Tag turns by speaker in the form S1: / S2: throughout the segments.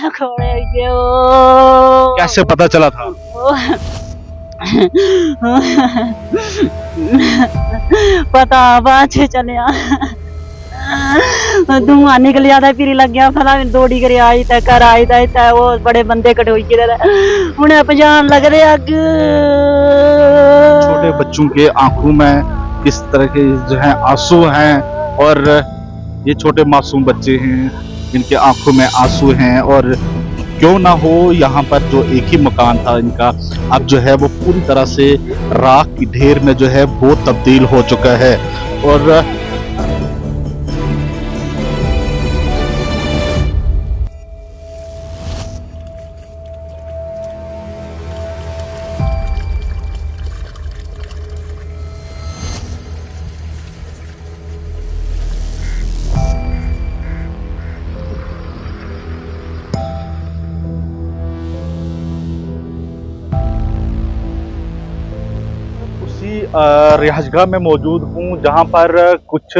S1: खोड़े गए वो।
S2: कैसे पता चला था?
S1: पता बाद च चलिया धुआं निकल जाता फिर लग गया फला दौड़ी कर आई था घर आई था वो बड़े बंदे कटोई के उन्हें पहचान लग रहे अग।
S2: छोटे बच्चों के आंखों में किस तरह के जो है आंसू हैं, और ये छोटे मासूम बच्चे हैं जिनके आंखों में आंसू हैं। और क्यों ना हो, यहाँ पर जो एक ही मकान था इनका, अब जो है वो पूरी तरह से राख की ढेर में जो है वो तब्दील हो चुका है। और रिहायशगाह में मौजूद हूँ जहाँ पर कुछ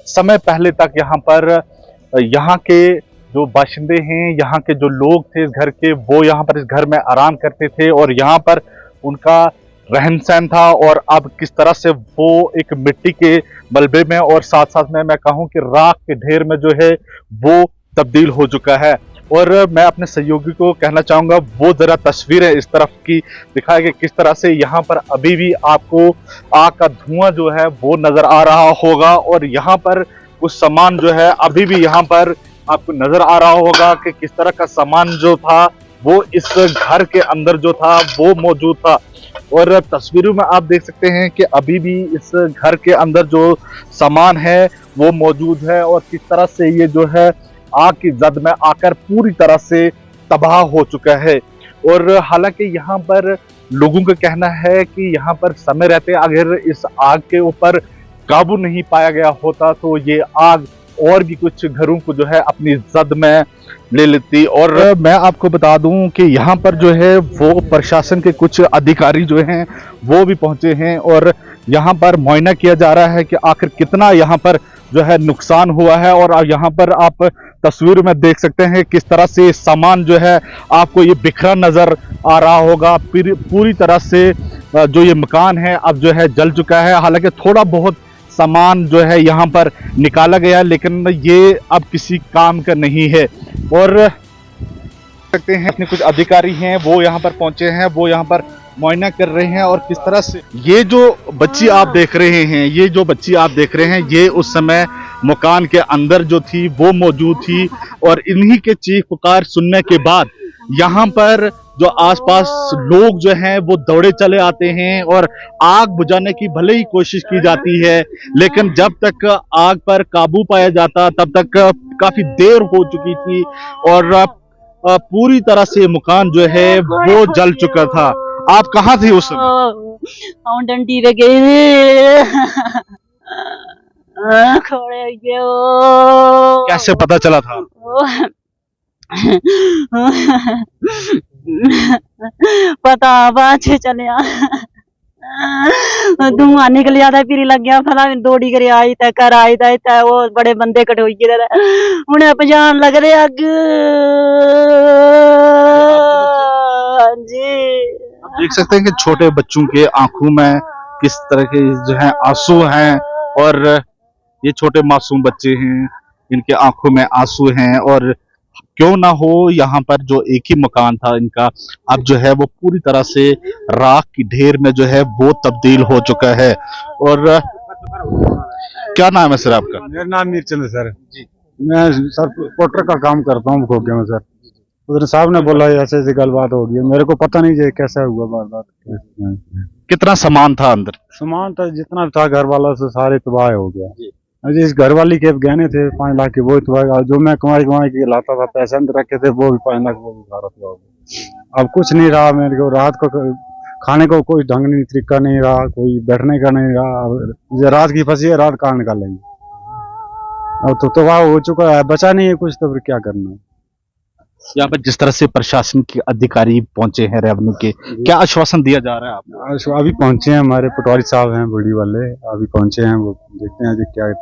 S2: समय पहले तक यहाँ के जो बाशिंदे हैं, यहाँ के जो लोग थे इस घर के, वो यहाँ पर इस घर में आराम करते थे और यहाँ पर उनका रहन सहन था। और अब किस तरह से वो एक मिट्टी के मलबे में और साथ साथ में मैं कहूँ कि राख के ढेर में जो है वो तब्दील हो चुका है। और मैं अपने सहयोगी को कहना चाहूँगा वो ज़रा तस्वीरें इस तरफ की दिखाए कि किस तरह से यहाँ पर अभी भी आपको आग का धुआं जो है वो नज़र आ रहा होगा। और यहाँ पर कुछ सामान जो है अभी भी यहाँ पर आपको नज़र आ रहा होगा कि किस तरह का सामान जो था वो इस घर के अंदर जो था वो मौजूद था। और तस्वीरों में आप देख सकते हैं कि अभी भी इस घर के अंदर जो सामान है वो मौजूद है और किस तरह से ये जो है आग की जद में आकर पूरी तरह से तबाह हो चुका है। और हालांकि यहाँ पर लोगों का कहना है कि यहाँ पर समय रहते अगर इस आग के ऊपर काबू नहीं पाया गया होता तो ये आग और भी कुछ घरों को जो है अपनी जद में ले लेती। और मैं आपको बता दूं कि यहाँ पर जो है वो प्रशासन के कुछ अधिकारी जो हैं वो भी पहुंचे हैं और यहाँ पर मुआयना किया जा रहा है कि आखिर कितना यहाँ पर जो है नुकसान हुआ है। और यहाँ पर आप तस्वीर में देख सकते हैं किस तरह से सामान जो है आपको ये बिखरा नजर आ रहा होगा। पूरी तरह से जो ये मकान है अब जो है जल चुका है। हालांकि थोड़ा बहुत सामान जो है यहाँ पर निकाला गया लेकिन ये अब किसी काम का नहीं है। और सकते हैं अपने कुछ अधिकारी हैं वो यहाँ पर पहुंचे हैं, वो यहाँ पर मुआयना कर रहे हैं। और किस तरह से ये जो बच्ची आप देख रहे हैं ये उस समय मकान के अंदर जो थी वो मौजूद थी। और इन्हीं के चीख पुकार सुनने के बाद यहाँ पर जो आसपास लोग जो हैं वो दौड़े चले आते हैं और आग बुझाने की भले ही कोशिश की जाती है लेकिन जब तक आग पर काबू पाया जाता तब तक काफी देर हो चुकी थी और पूरी तरह से मकान जो है वो जल चुका था। आप कहाँ थे उस समय?
S1: डंडी पे गए खोड़े गए वो।
S2: कैसे पता चला था?
S1: पता बाद च चलिया धुआं निकल जाता फिर लग गया फला दौड़ी कर आई था घर आई था वो बड़े बंदे कटोई के उन्हें पहचान लग रहे अग। जी
S2: देख सकते हैं कि छोटे बच्चों के आंखों में किस तरह के जो है आंसू हैं और ये छोटे मासूम बच्चे हैं इनके आंखों में आंसू हैं। और क्यों ना हो, यहाँ पर जो एक ही मकान था इनका अब जो है वो पूरी तरह से राख की ढेर में जो है वो तब्दील हो चुका है। और क्या नाम है सर आपका?
S3: मेरा नाम मीरचंद है सर जी। मैं सर पोर्टर का काम करता हूँ खोखे में सर। उधर साहब ने बोला ऐसे ऐसी गलबात हो गई, मेरे को पता नहीं है कैसा हुआ वारदात।
S2: कितना सामान था अंदर?
S3: सामान था जितना था घर वाला से सारे तबाह हो गया। अजी इस घर वाली के गहने थे 5 लाख के वो तबाह, जो मैं कमाई के लाता था पैसे अंदर रखे थे वो भी 5 लाख वो भी सारा तबाह हो गया। अब कुछ नहीं रहा मेरे को, रात को खाने को कोई ढंग नहीं तरीका नहीं रहा, कोई बैठने का नहीं रहा। रात की फंसी है रात कहाँ निकालेंगे। अब तो तबाह हो चुका है, बचा नहीं है कुछ तो फिर क्या करना है।
S2: यहाँ पर जिस तरह से प्रशासन के अधिकारी पहुंचे हैं रेवेन्यू के, क्या आश्वासन दिया जा रहा है आपको?
S3: अभी पहुंचे हैं हमारे पटवारी साहब हैं बड़ी वाले, अभी पहुंचे हैं, वो देखते हैं जी क्या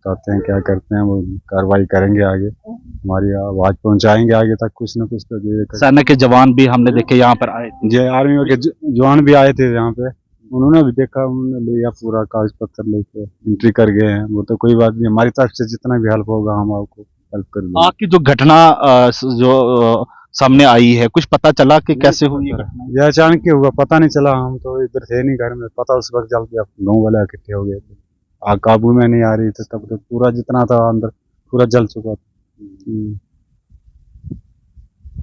S3: बताते हैं क्या करते हैं, वो कार्रवाई करेंगे आगे, हमारी आवाज पहुंचाएंगे आगे तक, कुछ ना कुछ तो ये
S2: सेना के जवान भी हमने देखे यहाँ पर आए थे।
S3: जो आर्मी के जवान भी आए थे यहाँ पे, उन्होंने भी देखा, उन्होंने लिया पूरा कागज पत्तर लेके एंट्री कर गए हैं। वो तो कोई बात नहीं, हमारी तरफ से जितना भी हेल्प होगा हम आपको हेल्प कर देंगे।
S2: आग की जो घटना जो सामने आई है, कुछ पता चला कि कैसे हुई ये घटना?
S3: यह अचानक ही हुआ, पता नहीं चला, हम तो इधर थे नहीं घर में, पता उस वक्त जल गया, गाँव वाले इकट्ठे हो गए थे, आग काबू में नहीं आ रही थी, तब तो पूरा जितना था अंदर पूरा जल चुका था।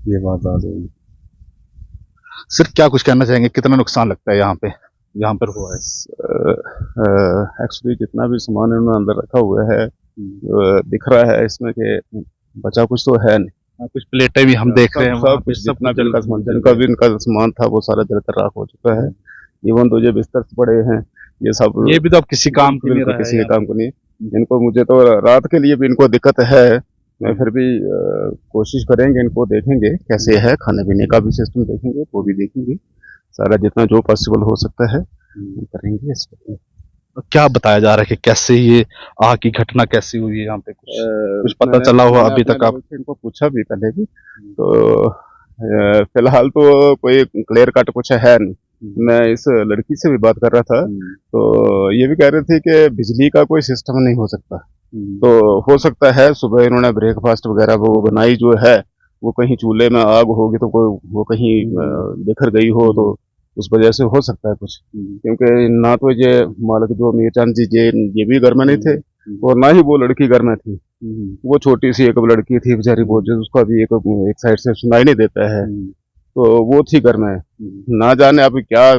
S3: ये बात आ गई।
S2: सिर्फ क्या कुछ कहना चाहेंगे, कितना नुकसान लगता है यहाँ पर हुआ है?
S4: एक्चुअली जितना भी सामान इन्होंने अंदर रखा हुआ है दिख रहा है इसमें कि बचा कुछ तो है नहीं।
S2: कुछ प्लेटें भी हम देख रहे हैं,
S4: सब कुछ जितना भी जिनका भी इनका सामान था वो सारा जलकर राख हो चुका है। इवन तो ये बिस्तर पड़े हैं, ये सब
S2: ये भी तो अब किसी काम के नहीं रहा है
S4: किसी के
S2: यार।
S4: काम को नहीं। इनको मुझे तो रात के लिए भी इनको दिक्कत है, मैं फिर भी कोशिश करेंगे, इनको देखेंगे कैसे है, खाने पीने का भी सिस्टम देखेंगे, वो भी देखेंगे, सारा जितना जो पॉसिबल हो सकता है करेंगे इस पर।
S2: क्या बताया जा रहा है कि कैसे ये आग की घटना कैसी हुई है यहाँ पे? कुछ पता चला हुआ अभी तक? आप
S4: इनको पूछा भी पहले भी, तो फिलहाल तो कोई क्लियर कट कुछ है नहीं। मैं इस लड़की से भी बात कर रहा था, तो ये भी कह रहे थे कि बिजली का कोई सिस्टम नहीं हो सकता, तो हो सकता है सुबह इन्होंने ब्रेकफास्ट वगैरह वो बनाई जो है, वो कहीं चूल्हे में आग होगी तो कोई वो कहीं बिखर गई हो, तो उस वजह से हो सकता है कुछ। क्योंकि ना तो ये मालिक जो मीरचंद जी ये भी घर में नहीं थे, और ना ही वो लड़की घर में थी। वो छोटी सी एक लड़की थी बेचारी, वो जो उसका भी एक साइड से सुनाई नहीं देता है, तो वो थी घर में। ना जाने अभी क्या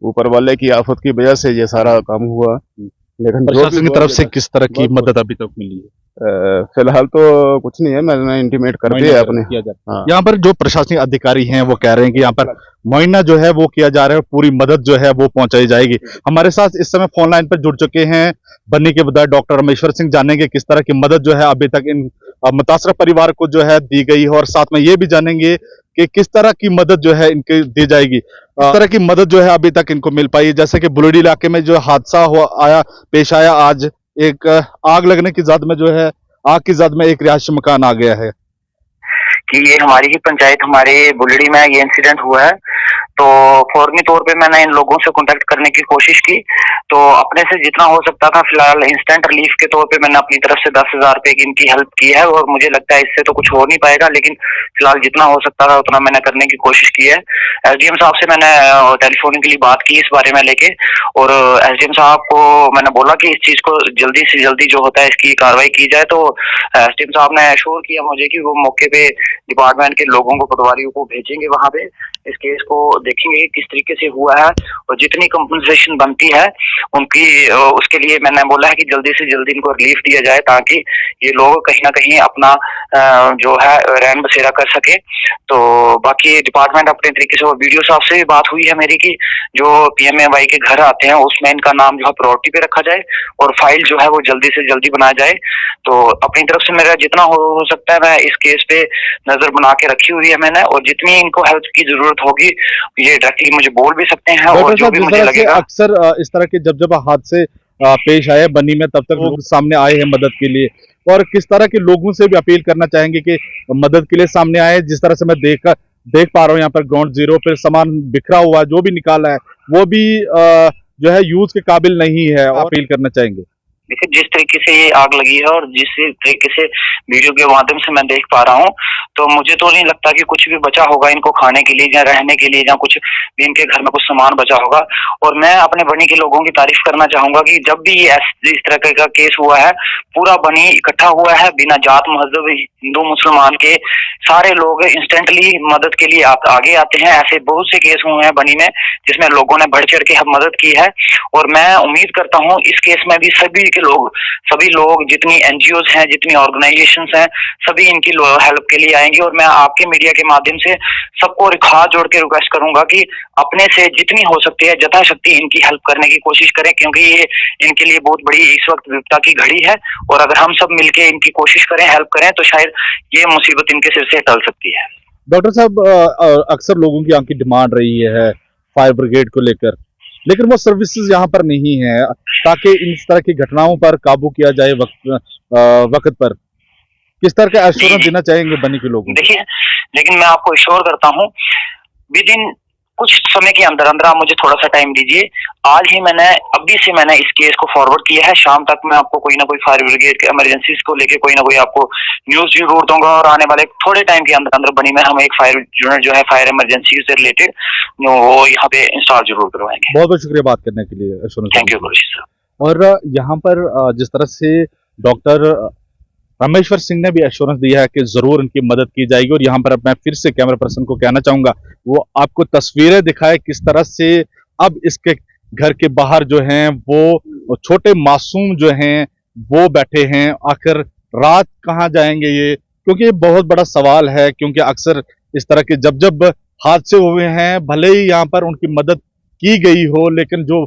S4: ऊपर वाले की आफत की वजह से ये सारा काम हुआ, लेकिन
S2: प्रशासन की तरफ से किस तरह की मदद अभी तक मिली है?
S4: फिलहाल तो कुछ नहीं है, मैंने इंटीमेट कर दिया है अपने। हाँ।
S2: यहाँ पर जो प्रशासनिक अधिकारी हैं वो कह रहे हैं कि यहाँ पर मुआयना जो है वो किया जा रहा है, पूरी मदद जो है वो पहुंचाई जाएगी। हमारे साथ इस समय फोन लाइन पर जुड़ चुके हैं बन्नी के विधायक डॉक्टर रामेश्वर सिंह, जानेंगे किस तरह की मदद जो है अभी तक इन मुतासरा परिवार को जो है दी गई है, और साथ में ये भी जानेंगे कि किस तरह की मदद जो है इनके दी जाएगी, किस तरह की मदद जो है अभी तक इनको मिल पाई है। जैसे कि बुलडी इलाके में जो हादसा पेश आया आज, एक आग लगने की जद में जो है आग की जद में एक रिहायशी मकान आ गया है
S5: कि ये हमारी ही पंचायत, हमारे बुलड़ी में ये इंसिडेंट हुआ है। तो फौरनी तौर पे मैंने इन लोगों से कांटेक्ट करने की कोशिश की, तो अपने से जितना हो सकता था फिलहाल इंस्टेंट रिलीफ के तौर पे मैंने अपनी तरफ से 10,000 रुपए की इनकी हेल्प की है, और मुझे लगता है इससे तो कुछ हो नहीं पाएगा, लेकिन फिलहाल जितना हो सकता था उतना मैंने करने की कोशिश की है। एसडीएम साहब से मैंने टेलीफोनिकली बात की इस बारे में लेके, और एसडीएम साहब को मैंने बोला कि इस चीज को जल्दी से जल्दी जो होता है इसकी कार्रवाई की जाए। तो एसडीएम साहब ने एश्योर किया मुझे कि वो मौके पे डिपार्टमेंट के लोगों को, पटवारियों को भेजेंगे, वहां पे इस केस को देखेंगे कि किस तरीके से हुआ है, और जितनी कंपनसेशन बनती है उनकी उसके लिए मैंने बोला है कि जल्दी से जल्दी इनको रिलीफ दिया जाए, ताकि ये लोग कहीं ना कहीं अपना जो है रैन बसेरा कर सके। तो बाकी डिपार्टमेंट अपने तरीके से, वीडियो साहब से भी बात हुई है मेरी कि जो पीएमएवाई के घर आते हैं उसमें इनका नाम जो है प्रायोरिटी पे रखा जाए, और फाइल जो है वो जल्दी से जल्दी बनाया जाए। तो अपनी तरफ से मेरा जितना हो सकता है मैं इस केस पे नजर बना के रखी हुई है मैंने, और जितनी इनको हेल्प की जरूरत होगी ये डायरेक्टली मुझे बोल भी सकते हैं, और जो भी मुझे लगेगा।
S2: अक्सर इस तरह के जब हादसे पेश आए बन्नी में, तब तक लोग सामने आए हैं मदद के लिए, और किस तरह के लोगों से भी अपील करना चाहेंगे कि मदद के लिए सामने आए। जिस तरह से मैं देख पा रहा हूँ यहाँ पर ग्राउंड जीरो पर सामान बिखरा हुआ, जो भी निकाला है वो भी जो है यूज के काबिल नहीं है, अपील करना चाहेंगे।
S5: देखिए जिस तरीके से ये आग लगी है और जिस तरीके से वीडियो के माध्यम से मैं देख पा रहा हूँ, तो मुझे तो नहीं लगता कि कुछ भी बचा होगा इनको खाने के लिए या रहने के लिए, या कुछ भी इनके घर में कुछ सामान बचा होगा। और मैं अपने बनी के लोगों की तारीफ करना चाहूंगा कि जब भी इस तरह का केस हुआ है, पूरा बनी इकट्ठा हुआ है, बिना जात मजहब हिंदू मुसलमान के सारे लोग इंस्टेंटली मदद के लिए आगे आते हैं। ऐसे बहुत से केस हुए हैं बनी में जिसमें लोगों ने बढ़ चढ़ के मदद की है, और मैं उम्मीद करता हूँ इस केस में भी सभी लोग जितनी एनजीओज हैं, जितनी ऑर्गेनाइजेशंस हैं, सभी इनकी हेल्प के लिए आएंगे। और मैं आपके मीडिया के माध्यम से सबको हाथ जोड़ के रिक्वेस्ट करूंगा कि अपने से जितनी हो सकती है यथाशक्ति इनकी हेल्प करने की कोशिश करें, क्योंकि ये इनके लिए बहुत बड़ी इस वक्त विपदा की घड़ी है, और अगर हम सब मिलके इनकी कोशिश करें, हेल्प करें, तो शायद ये मुसीबत इनके सिर से टल सकती है।
S2: डॉक्टर साहब, अक्सर लोगों की आपकी डिमांड रही है फायर ब्रिगेड को लेकर, लेकिन वो सर्विसेज यहाँ पर नहीं है ताकि इस तरह की घटनाओं पर काबू किया जाए वक्त पर। किस तरह का एश्योरेंस देना चाहेंगे बनी के लोगों को?
S5: देखिए, लेकिन मैं आपको श्योर करता हूँ विद इन कुछ समय के अंदर अंदर, आप मुझे थोड़ा सा टाइम दीजिए। आज ही अभी से मैंने इस केस को फॉरवर्ड किया है। शाम तक मैं आपको कोई ना कोई फायर ब्रिगेड के इमरजेंसीज को लेके कोई ना कोई आपको न्यूज जरूर दूंगा, और आने वाले थोड़े टाइम के अंदर अंदर बनी में हम एक फायर यूनिट जो है फायर इमरजेंसी से रिलेटेड वो यहाँ पे इंस्टॉल जरूर करवाएंगे।
S2: बहुत बहुत शुक्रिया बात करने के लिए।
S5: Thank you Qureshi sir.
S2: और यहाँ पर जिस तरह से डॉक्टर रामेश्वर सिंह ने भी एश्योरेंस दिया है कि जरूर इनकी मदद की जाएगी। और यहाँ पर मैं फिर से कैमरा पर्सन को कहना चाहूंगा वो आपको तस्वीरें दिखाए किस तरह से अब इसके घर के बाहर जो हैं वो छोटे मासूम जो हैं वो बैठे हैं। आखिर रात कहाँ जाएंगे ये, क्योंकि ये बहुत बड़ा सवाल है। क्योंकि अक्सर इस तरह के जब जब हादसे हुए हैं, भले ही यहाँ पर उनकी मदद की गई हो, लेकिन जो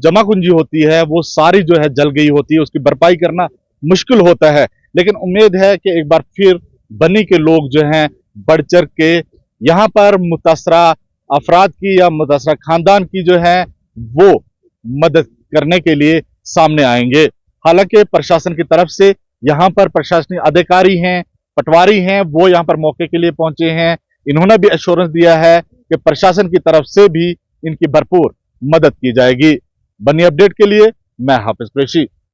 S2: जमा कुंजी होती है वो सारी जो है जल गई होती है, उसकी भरपाई करना मुश्किल होता है। लेकिन उम्मीद है कि एक बार फिर बनी के लोग जो हैं बढ़ चढ़ के यहाँ पर मुतासरा अफराद की या मुतासरा खानदान की जो है वो मदद करने के लिए सामने आएंगे। हालांकि प्रशासन की तरफ से यहाँ पर प्रशासनिक अधिकारी हैं, पटवारी हैं, वो यहाँ पर मौके के लिए पहुंचे हैं। इन्होंने भी एश्योरेंस दिया है कि प्रशासन की तरफ से भी इनकी भरपूर मदद की जाएगी। बनी अपडेट के लिए मैं हाफिज कुरैशी।